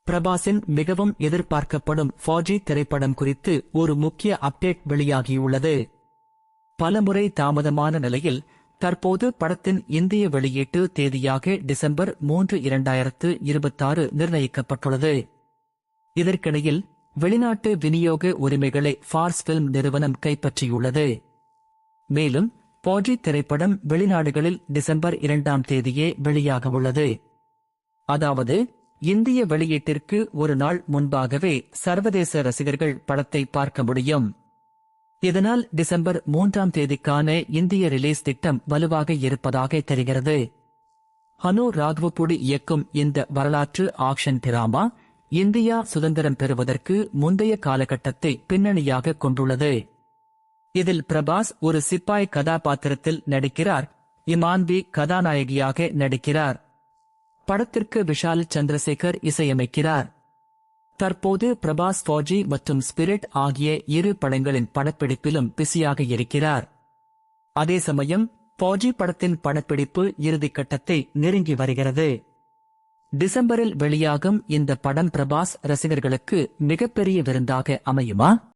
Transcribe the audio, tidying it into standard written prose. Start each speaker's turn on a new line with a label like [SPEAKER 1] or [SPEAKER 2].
[SPEAKER 1] பிரபாஸின் மிகவும் எதிர்பார்க்கப்படும் ஃபௌஜி திரைப்படம் குறித்து ஒரு முக்கிய அப்டேட் வெளியாகியுள்ளது. பலமுறை தாமதமான நிலையில் தற்போது படத்தின் இந்திய வெளியீட்டு தேதியாக டிசம்பர் 3, 2026 நிர்ணயிக்கப்பட்டுள்ளது. இதற்கிடையில் வெளிநாட்டு விநியோக உரிமைகளை ஃபார்ஸ் ஃபில்ம் நிறுவனம் கைப்பற்றியுள்ளது. மேலும் ஃபௌஜி திரைப்படம் வெளிநாடுகளில் டிசம்பர் 2ஆம் தேதியே வெளியாகவுள்ளது. அதாவது இந்திய வெளியீட்டிற்கு ஒரு நாள் முன்பாகவே சர்வதேச ரசிகர்கள் படத்தை பார்க்க முடியும். இதனால் டிசம்பர் 3ஆம் தேதிக்கான இந்திய ரிலீஸ் திட்டம் வலுவாக இருப்பதாக தெரிகிறது. ஹனு ராகவபுடி இயக்கும் இந்த வரலாற்று ஆக்ஷன் டிராமா இந்தியா சுதந்திரம் பெறுவதற்கு முந்தைய காலகட்டத்தை பின்னணியாக கொண்டுள்ளது. இதில் பிரபாஸ் ஒரு சிப்பாய் கதாபாத்திரத்தில் நடிக்கிறார். இமான்பி கதாநாயகியாக நடிக்கிறார். படத்திற்கு விஷால் சந்திரசேகர் இசையமைக்கிறார். தற்போது பிரபாஸ் ஃபௌஜி மற்றும் ஸ்பிரிட் ஆகிய இரு படங்களின் படப்பிடிப்பிலும் பிஸியாக இருக்கிறார். அதே சமயம் ஃபௌஜி படத்தின் படப்பிடிப்பு இறுதிக்கட்டத்தை நெருங்கி வருகிறது. டிசம்பரில் வெளியாகும் இந்த படம் பிரபாஸ் ரசிகர்களுக்கு மிகப்பெரிய விருந்தாக அமையுமா?